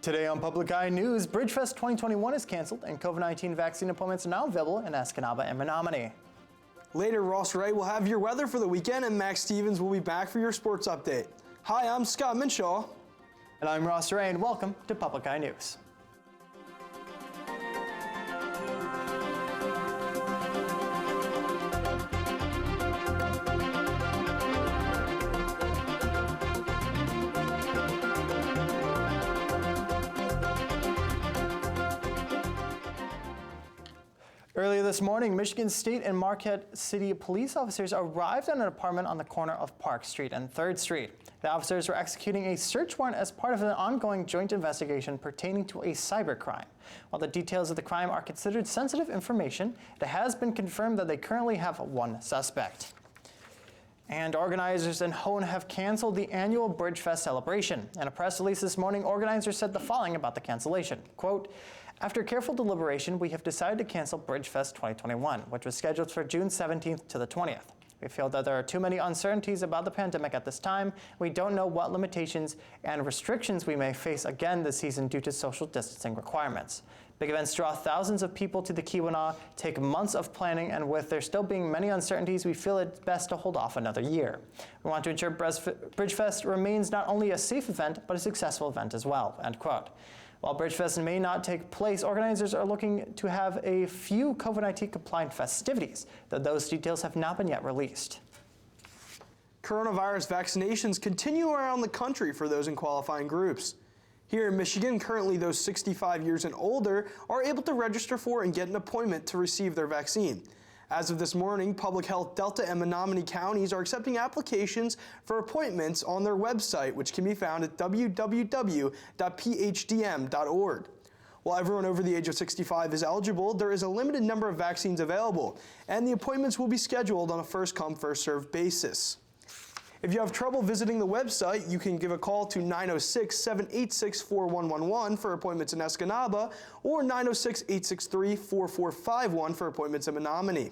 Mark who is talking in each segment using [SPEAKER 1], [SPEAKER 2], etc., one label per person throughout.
[SPEAKER 1] Today on Public Eye News, Bridgefest 2021 is canceled and COVID-19 vaccine appointments are now available in Escanaba and Menominee.
[SPEAKER 2] Later, Ross Wright will have your weather for the weekend and Max Stevens will be back for your sports update. Hi, I'm Scott Minshaw.
[SPEAKER 1] And I'm Ross Ray, and welcome to Public Eye News. Earlier this morning, Michigan State and Marquette City police officers arrived at an apartment on the corner of Park Street and 3rd Street. The officers were executing a search warrant as part of an ongoing joint investigation pertaining to a cybercrime. While the details of the crime are considered sensitive information, it has been confirmed that they currently have one suspect. And organizers in Hone have canceled the annual Bridgefest celebration. In a press release this morning, organizers said the following about the cancellation. Quote, "After careful deliberation, we have decided to cancel Bridgefest 2021, which was scheduled for June 17th to the 20th. We feel that there are too many uncertainties about the pandemic at this time. We don't know what limitations and restrictions we may face again this season due to social distancing requirements. Big events draw thousands of people to the Keweenaw, take months of planning, and with there still being many uncertainties, we feel it's best to hold off another year. We want to ensure Bridgefest remains not only a safe event, but a successful event as well," end quote. While Bridgefest may not take place, organizers are looking to have a few COVID-19 compliant festivities, though those details have not been yet released.
[SPEAKER 2] Coronavirus vaccinations continue around the country for those in qualifying groups. Here in Michigan, currently those 65 years and older are able to register for and get an appointment to receive their vaccine. As of this morning, Public Health Delta and Menominee counties are accepting applications for appointments on their website, which can be found at www.phdm.org. While everyone over the age of 65 is eligible, there is a limited number of vaccines available, and the appointments will be scheduled on a first-come, first-served basis. If you have trouble visiting the website, you can give a call to 906-786-4111 for appointments in Escanaba or 906-863-4451 for appointments in Menominee.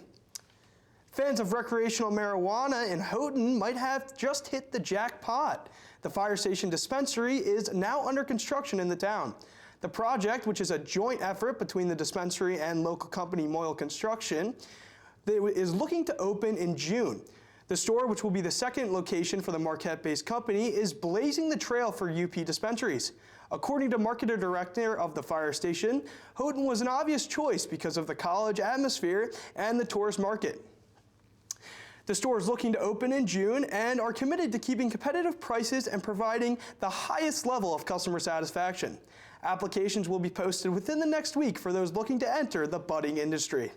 [SPEAKER 2] Fans of recreational marijuana in Houghton might have just hit the jackpot. The fire station dispensary is now under construction in the town. The project, which is a joint effort between the dispensary and local company Moyle Construction, is looking to open in June. The store, which will be the second location for the Marquette-based company, is blazing the trail for UP dispensaries. According to marketing director of the fire station, Houghton was an obvious choice because of the college atmosphere and the tourist market. The store is looking to open in June and are committed to keeping competitive prices and providing the highest level of customer satisfaction. Applications will be posted within the next week for those looking to enter the budding industry.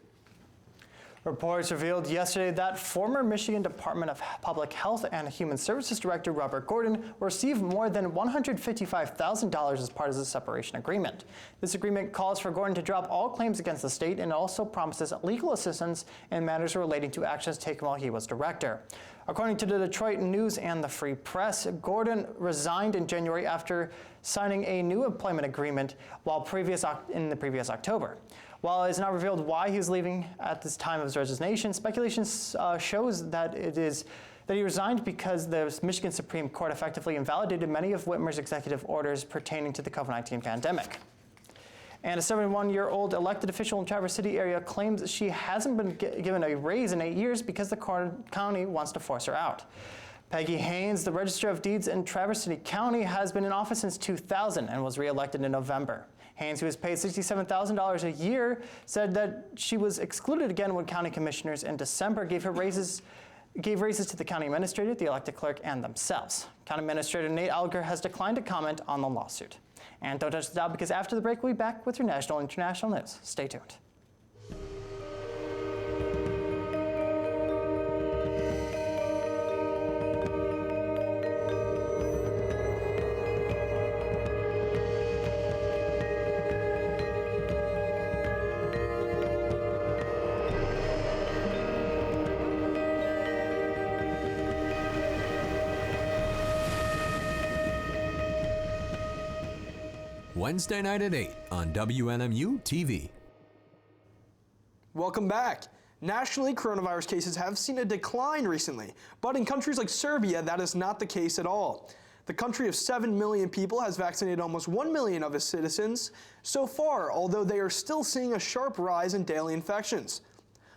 [SPEAKER 1] Reports revealed yesterday that former Michigan Department of Public Health and Human Services Director Robert Gordon received more than $155,000 as part of the separation agreement. This agreement calls for Gordon to drop all claims against the state and also promises legal assistance in matters relating to actions taken while he was director. According to the Detroit News and the Free Press, Gordon resigned in January after signing a new employment agreement in the previous October. While it is not revealed why he is leaving at this time of his resignation, speculation shows that he resigned because the Michigan Supreme Court effectively invalidated many of Whitmer's executive orders pertaining to the COVID-19 pandemic. And a 71-year-old elected official in Traverse City area claims she hasn't been given a raise in 8 years because the county wants to force her out. Peggy Haynes, the Register of Deeds in Traverse City County, has been in office since 2000 and was reelected in November. Haynes, who was paid $67,000 a year, said that she was excluded again when county commissioners in December gave raises to the county administrator, the elected clerk, and themselves. County Administrator Nate Alger has declined to comment on the lawsuit. And don't touch the dial, because after the break, we'll be back with your national and international news. Stay tuned.
[SPEAKER 3] Wednesday night at 8 on WNMU TV.
[SPEAKER 2] Welcome back. Nationally, coronavirus cases have seen a decline recently, but in countries like Serbia, that is not the case at all. The country of 7 million people has vaccinated almost 1 million of its citizens so far, although they are still seeing a sharp rise in daily infections.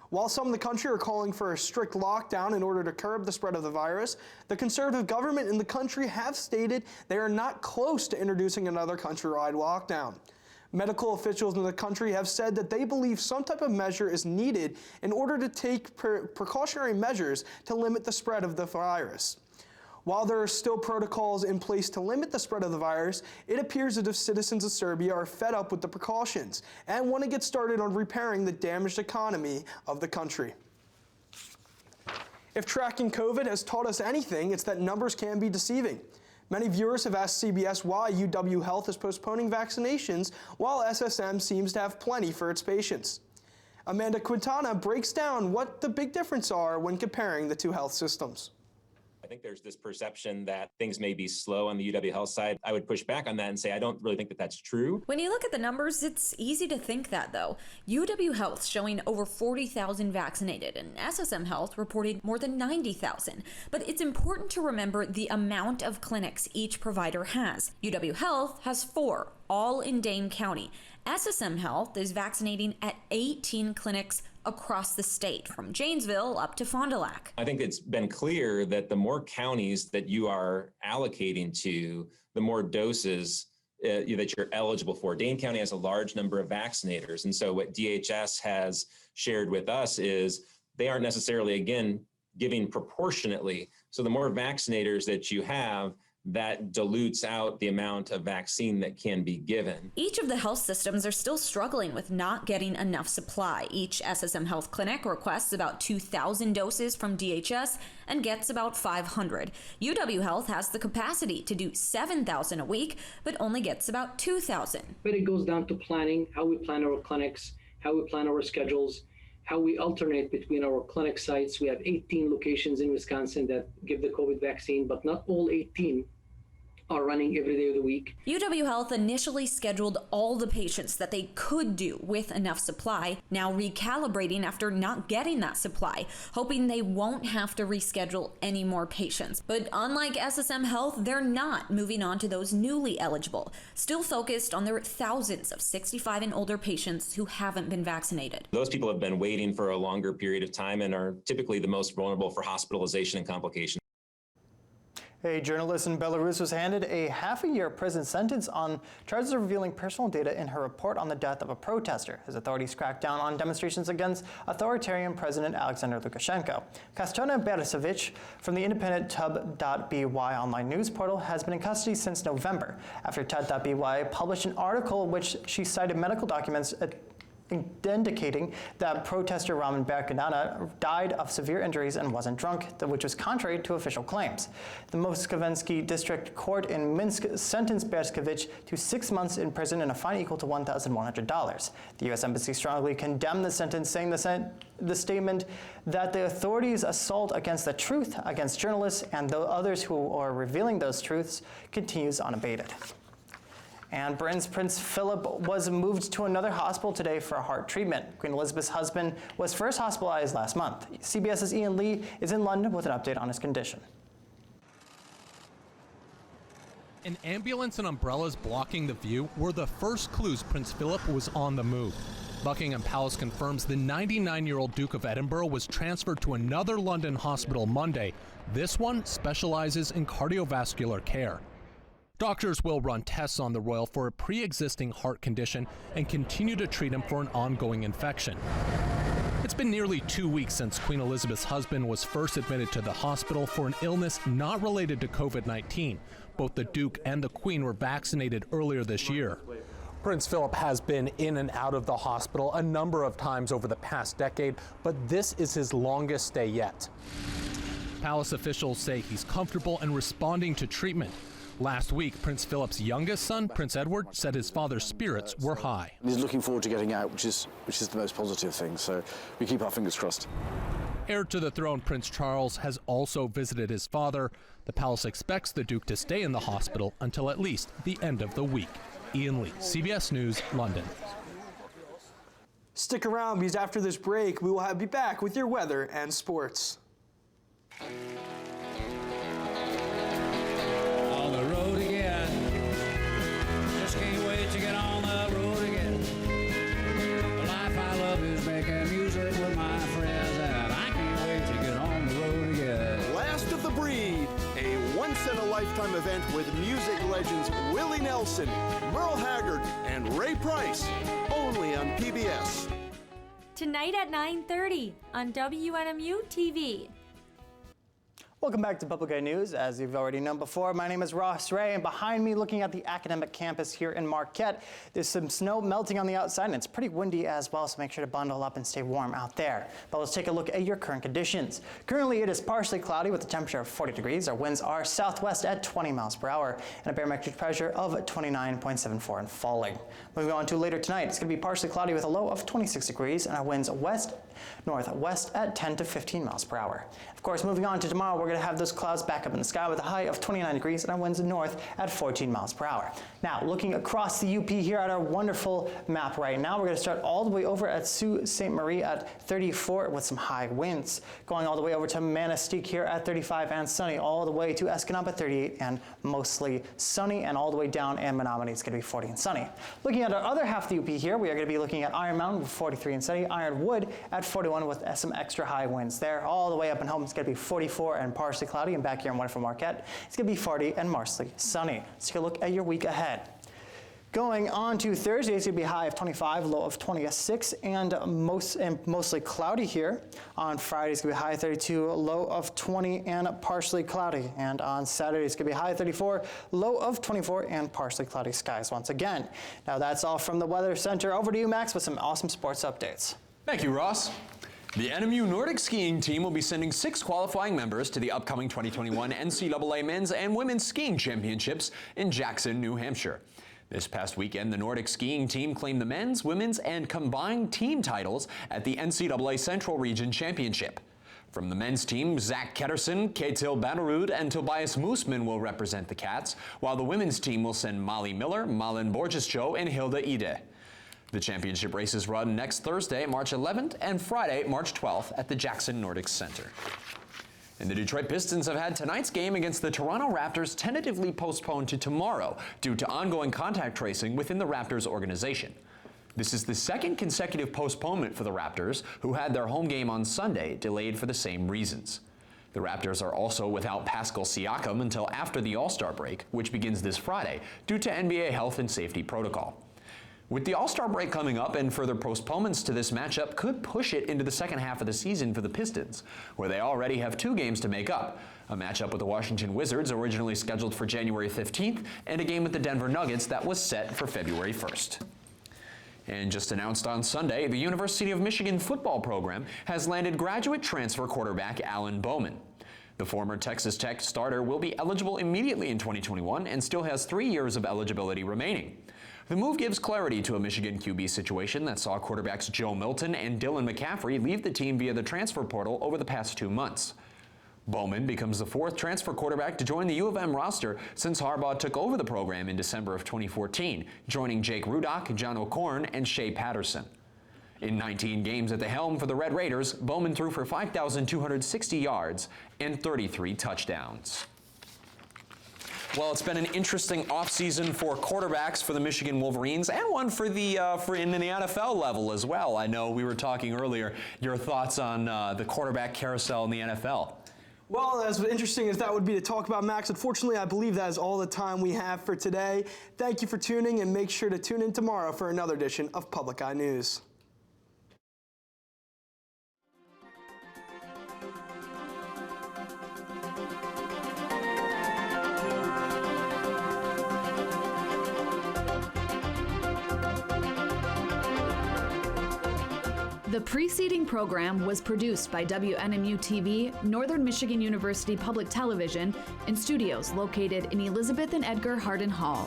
[SPEAKER 2] While some in the country are calling for a strict lockdown in order to curb the spread of the virus, the conservative government in the country have stated they are not close to introducing another countrywide lockdown. Medical officials in the country have said that they believe some type of measure is needed in order to take precautionary measures to limit the spread of the virus. While there are still protocols in place to limit the spread of the virus, it appears as if citizens of Serbia are fed up with the precautions and want to get started on repairing the damaged economy of the country. If tracking COVID has taught us anything, it's that numbers can be deceiving. Many viewers have asked CBS why UW Health is postponing vaccinations while SSM seems to have plenty for its patients. Amanda Quintana breaks down what the big differences are when comparing the two health systems.
[SPEAKER 4] I think there's this perception that things may be slow on the UW Health side. I would push back on that and say I don't really think that that's true.
[SPEAKER 5] When you look at the numbers, it's easy to think that, though. UW Health showing over 40,000 vaccinated, and SSM Health reported more than 90,000. But it's important to remember the amount of clinics each provider has. UW Health has 4, all in Dane County. SSM Health is vaccinating at 18 clinics across the state, from Janesville up to Fond du Lac.
[SPEAKER 4] I think it's been clear that the more counties that you are allocating to, the more doses that you're eligible for. Dane County has a large number of vaccinators. And so what DHS has shared with us is they aren't necessarily, again, giving proportionately. So the more vaccinators that you have, that dilutes out the amount of vaccine that can be given.
[SPEAKER 5] Each of the health systems are still struggling with not getting enough supply. Each SSM Health clinic requests about 2,000 doses from DHS and gets about 500. UW Health has the capacity to do 7,000 a week, but only gets about 2,000.
[SPEAKER 6] But it goes down to planning, how we plan our clinics, how we plan our schedules, how we alternate between our clinic sites. We have 18 locations in Wisconsin that give the COVID vaccine, but not all 18 are running every day of the week.
[SPEAKER 5] UW Health initially scheduled all the patients that they could do with enough supply, now recalibrating after not getting that supply, hoping they won't have to reschedule any more patients. But unlike SSM Health, they're not moving on to those newly eligible, still focused on their thousands of 65 and older patients who haven't been vaccinated.
[SPEAKER 4] Those people have been waiting for a longer period of time and are typically the most vulnerable for hospitalization and complications.
[SPEAKER 1] A journalist in Belarus was handed a half-a-year prison sentence on charges of revealing personal data in her report on the death of a protester as authorities cracked down on demonstrations against authoritarian President Alexander Lukashenko. Kastona Beresevich from the independent Tub.by online news portal has been in custody since November after Tub.by published an article in which she cited medical documents indicating that protester Raman Berkanana died of severe injuries and wasn't drunk, which was contrary to official claims. The Moskvensky District Court in Minsk sentenced Berskevich to 6 months in prison and a fine equal to $1,100. The U.S. Embassy strongly condemned the sentence, saying the statement that the authorities' assault against the truth, against journalists, and the others who are revealing those truths continues unabated. And Britain's Prince Philip was moved to another hospital today for a heart treatment. Queen Elizabeth's husband was first hospitalized last month. CBS's Ian Lee is in London with an update on his condition.
[SPEAKER 7] An ambulance and umbrellas blocking the view were the first clues Prince Philip was on the move. Buckingham Palace confirms the 99-year-old Duke of Edinburgh was transferred to another London hospital Monday. This one specializes in cardiovascular care. Doctors will run tests on the royal for a pre-existing heart condition and continue to treat him for an ongoing infection. It's been nearly 2 weeks since Queen Elizabeth's husband was first admitted to the hospital for an illness not related to COVID-19. Both the Duke and the Queen were vaccinated earlier this year.
[SPEAKER 8] Prince Philip has been in and out of the hospital a number of times over the past decade, but this is his longest stay yet.
[SPEAKER 7] Palace officials say he's comfortable and responding to treatment. Last week, Prince Philip's youngest son, Prince Edward, said his father's spirits were high.
[SPEAKER 9] He's looking forward to getting out, which is the most positive thing, so we keep our fingers crossed.
[SPEAKER 7] Heir to the throne, Prince Charles has also visited his father. The palace expects the Duke to stay in the hospital until at least the end of the week. Ian Lee, CBS News, London.
[SPEAKER 2] Stick around because after this break, we will be back with your weather and sports.
[SPEAKER 10] to get on the road again. The life I love is making music with my friends, and I can't wait to get on the road again.
[SPEAKER 11] Last of the Breed, a once-in-a-lifetime event with music legends Willie Nelson, Merle Haggard, and Ray Price, only on PBS.
[SPEAKER 12] Tonight at 9:30 on WNMU TV.
[SPEAKER 1] Welcome back to Public Eye News. As you've already known before, my name is Ross Ray, and behind me, looking at the academic campus here in Marquette, there's some snow melting on the outside, and it's pretty windy as well, so make sure to bundle up and stay warm out there. But let's take a look at your current conditions. Currently, it is partially cloudy with a temperature of 40 degrees. Our winds are southwest at 20 miles per hour, and a barometric pressure of 29.74 and falling. Moving on to later tonight, it's going to be partially cloudy with a low of 26 degrees, and our winds west-northwest at 10 to 15 miles per hour. Of course, moving on to tomorrow, we're going to have those clouds back up in the sky with a high of 29 degrees and our winds north at 14 miles per hour. Now, looking across the UP here at our wonderful map right now, we're going to start all the way over at Sault Ste. Marie at 34 with some high winds. Going all the way over to Manistee here at 35 and sunny, all the way to Escanaba at 38 and mostly sunny, and all the way down in Menominee, it's going to be 40 and sunny. Looking at our other half of the UP here, we are going to be looking at Iron Mountain with 43 and sunny, Ironwood at 41 with some extra high winds there. All the way up and home, it's going to be 44 and partially cloudy, and back here in wonderful Marquette, it's going to be 40 and mostly sunny. Let's take a look at your week ahead. Going on to Thursday, it's going to be a high of 25, low of 26, and mostly cloudy here. On Friday, it's going to be high of 32, low of 20, and partially cloudy. And on Saturday, it's going to be high of 34, low of 24, and partially cloudy skies once again. Now that's all from the Weather Center. Over to you, Max, with some awesome sports updates.
[SPEAKER 3] Thank you, Ross. The NMU Nordic skiing team will be sending 6 qualifying members to the upcoming 2021 NCAA Men's and Women's Skiing Championships in Jackson, New Hampshire. This past weekend, the Nordic skiing team claimed the men's, women's, and combined team titles at the NCAA Central Region Championship. From the men's team, Zach Ketterson, Ketil Bannerud, and Tobias Moosman will represent the Cats, while the women's team will send Molly Miller, Malin Borgescho, and Hilda Ide. The championship races run next Thursday, March 11th, and Friday, March 12th at the Jackson Nordic Center. And the Detroit Pistons have had tonight's game against the Toronto Raptors tentatively postponed to tomorrow due to ongoing contact tracing within the Raptors organization. This is the second consecutive postponement for the Raptors, who had their home game on Sunday delayed for the same reasons. The Raptors are also without Pascal Siakam until after the All-Star break, which begins this Friday, due to NBA health and safety protocol. With the All-Star break coming up and further postponements to this matchup could push it into the second half of the season for the Pistons, where they already have 2 games to make up, a matchup with the Washington Wizards originally scheduled for January 15th and a game with the Denver Nuggets that was set for February 1st. And just announced on Sunday, the University of Michigan football program has landed graduate transfer quarterback Alan Bowman. The former Texas Tech starter will be eligible immediately in 2021 and still has 3 years of eligibility remaining. The move gives clarity to a Michigan QB situation that saw quarterbacks Joe Milton and Dylan McCaffrey leave the team via the transfer portal over the past 2 months. Bowman becomes the 4th transfer quarterback to join the U of M roster since Harbaugh took over the program in December of 2014, joining Jake Rudock, John O'Korn, and Shea Patterson. In 19 games at the helm for the Red Raiders, Bowman threw for 5,260 yards and 33 touchdowns. Well, it's been an interesting offseason for quarterbacks for the Michigan Wolverines, and one for in the NFL level as well. I know we were talking earlier, your thoughts on the quarterback carousel in the NFL.
[SPEAKER 2] Well, as interesting as that would be to talk about, Max, unfortunately, I believe that is all the time we have for today. Thank you for tuning, and make sure to tune in tomorrow for another edition of Public Eye News.
[SPEAKER 13] The preceding program was produced by WNMU TV, Northern Michigan University Public Television, and studios located in Elizabeth and Edgar Hardin Hall.